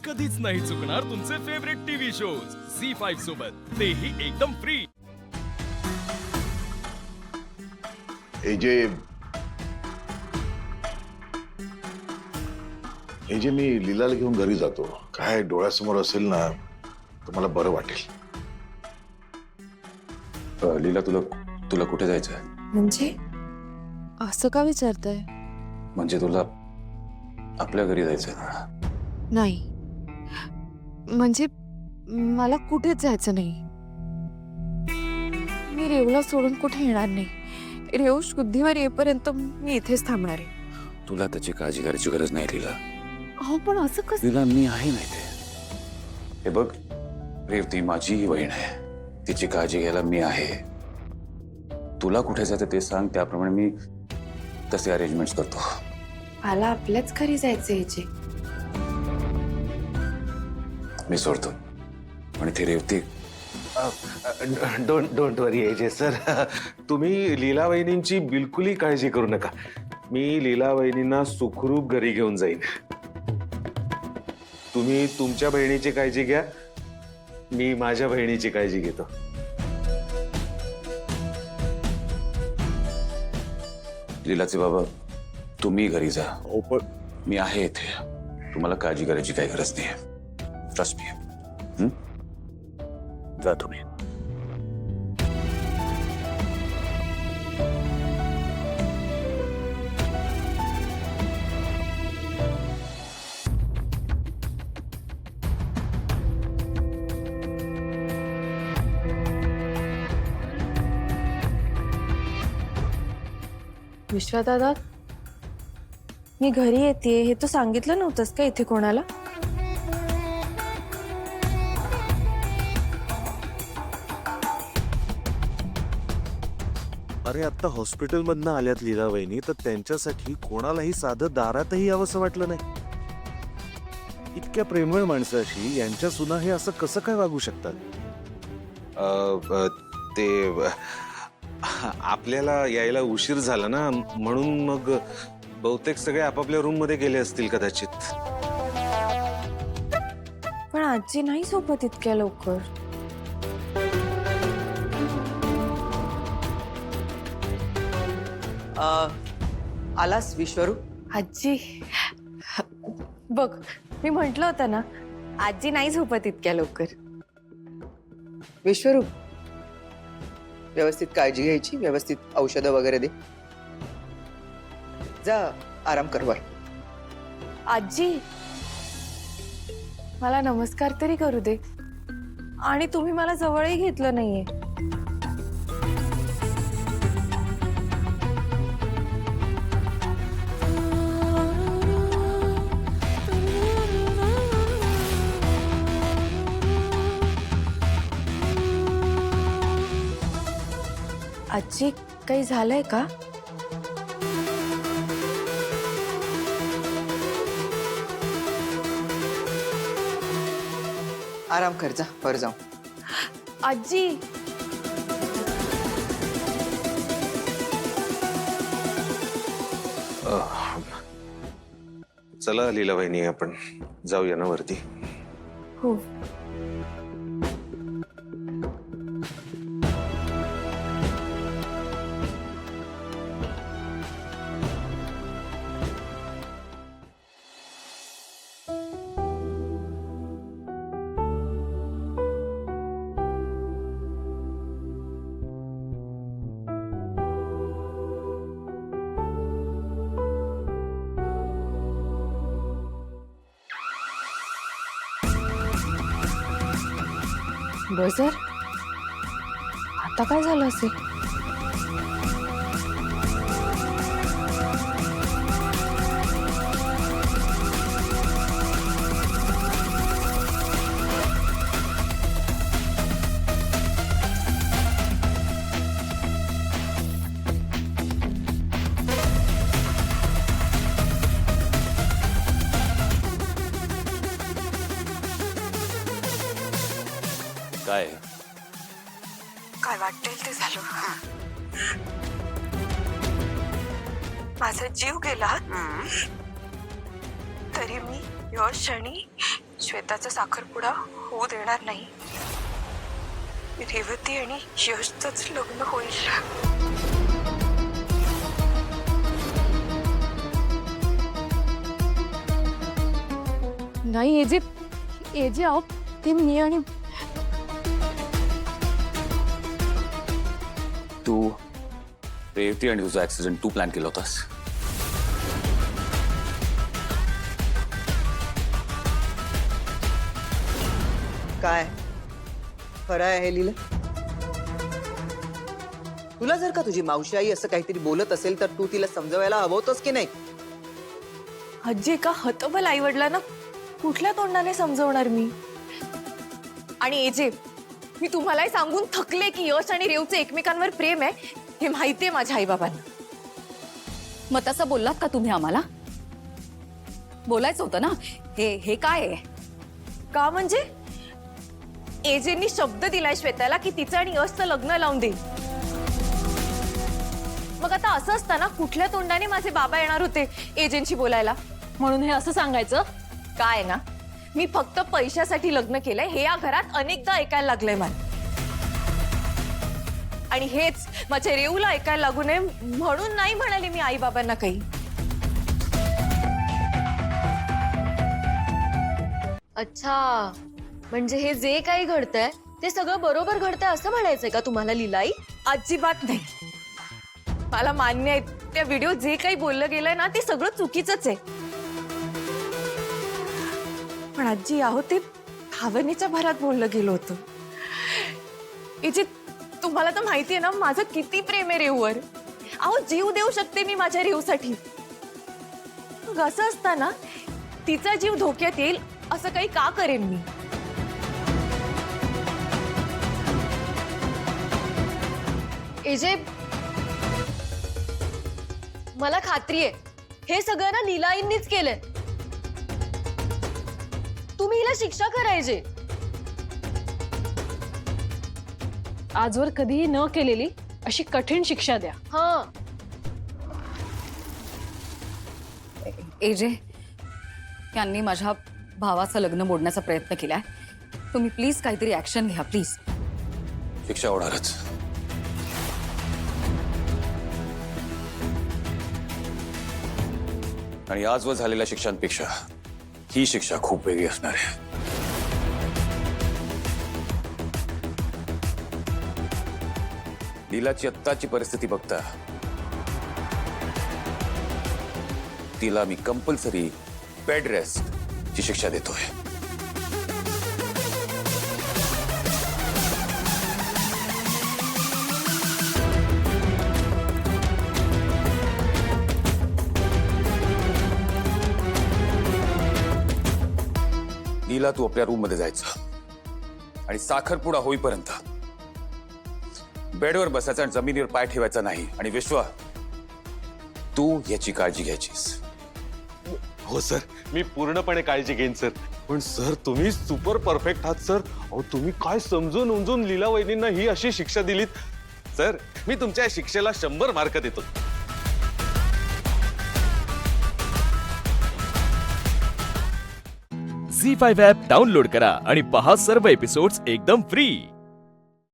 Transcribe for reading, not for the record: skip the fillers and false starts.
कधीच नाही चुकणार तुमचे फेवरेट टीव्ही शोज झी5 सोबत, तेही एकदम फ्री। हे जे मी लीलाला घेऊन घरी जातो, काय डोळ्यासमोर असेल ना तर मला बरं वाटेल। लीला, तुला तुला कुठे जायचंय? म्हणजे असं का विचारताय? म्हणजे तुला आपल्या घरी जायचंय ना? नाही, म्हणजे मला कुठेच जायचं नाही। मी रेवला सोडून कुठे येणार नाही। रेव शुद्धीवर येईपर्यंत मी इथेच थांबणार आहे। तुला त्याची काळजी करायची गरज नाही लीला। अहो पण असं कसं? लीला, मी आहे नाही ते। हे बघ, रेवती माझी बहीण आहे, तिची काळजी घ्यायला मी आहे। तुला कुठे जायचं ते सांग, त्याप्रमाणे मी तसे अरेंजमेंट्स करतो। मला आपल्याच घरी जायचं याचे। मी सोडतो, पण ती Revati don't worry AJ sir, तुम्ही लीला वहिनींची बिलकुलही काळजी करू नका। मी लीला वहिनींना सुखरूप घरी घेऊन जाईन। तुम्ही तुमच्या बहिणीची काळजी घ्या, मी माझ्या बहिणीची काळजी घेतो। लीलाचे बाबा, तुम्ही घरी जा। हो पण मी आहे इथे, तुम्हाला काळजी करायची काही गरज नाही। Trust me. जा तुम्ही। विश्वा दादा, मी घरी येते हे तू सांगितलं नव्हतंस का इथे कोणाला? अरे आता हॉस्पिटलमधनं आल्यात लीला वहिनी, तर त्यांच्यासाठी कोणालाही साधं दारातही यावंसं वाटलं नाही। इतक्या प्रेमळ माणसाशी यांच्या सुना हे असं कसं काय वागू शकतात? ते आपल्याला यायला उशीर झाला ना, म्हणून मग बहुतेक सगळे आपापल्या रूम मध्ये गेले असतील कदाचित। पण आजी नाही झोपत इतक्या लवकर। आलास विश्वरू? आजी बघ, मी म्हंटल होतं ना आजी नाही झोपत इतक्या लवकर। विश्वरू, व्यवस्थित काळजी घ्यायची, व्यवस्थित औषधं वगैरे दे, जा आराम कर वर। आजी मला नमस्कार तरी करू दे, आणि तुम्ही मला जवळही घेतलं नाहीये। आजी काही झालंय का? आराम कर, जा वर जाऊ। आजी चला लीला वहिनी, आपण जाऊया ना वरती। हो। बजर, आता काय झालं असेल? काय? काय वाटेल ते झालं। माझा जीव गेला तरी मी या क्षणी श्वेताचा साखरपुडा होऊ देणार नाही. रेवती आणि यशचंच लग्न होईल. नाही एजे एजे अहो ते मी आणि तू रेवती आणि तुझा ऍक्सिडेंट तू प्लॅन केला होतास. काय खरं आहे हे लिहिलं? तुला जर का तुझी मावशी आई असं काहीतरी बोलत असेल तर तू तिला समजवायला हवं होतंस की नाही? आजी एका हतबल आई वडिलांना कुठल्या तोंडाने समजवणार मी? आणि एजे मी तुम्हालाही सांगून थकले की यश आणि रेवचे एकमेकांवर प्रेम आहे हे माहितीये माझ्या आईबाबांना. मग तसं बोललात का तुम्ही आम्हाला? बोलायचं होतं ना. हे हे काय आहे? का म्हणजे एजेंनी शब्द दिलाय श्वेताला की तिचं आणि यशचं लग्न लावून देईल. मग आता असं असताना कुठल्या तोंडाने माझे बाबा येणार होते एजेंशी बोलायला? म्हणून हे असं सांगायचं? काय ना मी फक्त पैशासाठी लग्न केलंय हे या घरात अनेकदा ऐकायला लागलंय मला. आणि हेच माझ्या रेऊला ऐकायला लागू नये म्हणून नाही म्हणाले मी आई बाबांना काही. अच्छा, म्हणजे हे जे काही घडतंय ते सगळं बरोबर घडतंय असं म्हणायचंय का तुम्हाला लीलाई? अजिबात नाही. मला मान्य आहे त्या व्हिडिओ जे काही बोललं गेलंय ना ते सगळं चुकीचंच आहे. पण आजी आहो ते भावनेच्या भरात बोललं गेलं होतं. इथे तुम्हाला तर माहितीये ना माझं किती प्रेम आहे रेऊवर. अहो जीव देऊ शकते मी माझ्या रेऊसाठी. मग असं असताना तिचा जीव धोक्यात येईल असं काही का करेन मी? एजे, मला खात्री आहे हे सगळं ना लीलाईंनीच केलंय. तुम्ही हिला शिक्षा करायचे. आजवर कधीही न केलेली अशी कठीण शिक्षा द्या. हा, एजे यांनी माझ्या भावाचं लग्न मोडण्याचा प्रयत्न केलाय. तुम्ही प्लीज काहीतरी ऍक्शन घ्या प्लीज. शिक्षा होणारच. आणि आजवर झालेल्या शिक्षांपेक्षा ही शिक्षा खूप वेगळी असणार आहे. लीलाची आत्ताची परिस्थिती बघता तिला मी कंपल्सरी बेड रेस्ट ची शिक्षा देतोय. लीला तू आपल्या रूम मध्ये जायचं आणि साखरपुडा होईपर्यंत बेडवर बसायचं आणि जमिनीवर पाय ठेवायचा नाही. आणि विश्वा तू याची काळजी घ्यायचीस. हो सर, मी पूर्णपणे काळजी घेईन सर. पण सर तुम्ही सुपर परफेक्ट आहात सर. अहो तुम्ही काय समजून उमजून लीला वहिनींना ही अशी शिक्षा दिलीत सर. मी तुमच्या शिक्षेला 100 मार्क देतो. झी5 ॲप डाउनलोड करा आणि पहा सर्व एपिसोड्स एकदम फ्री.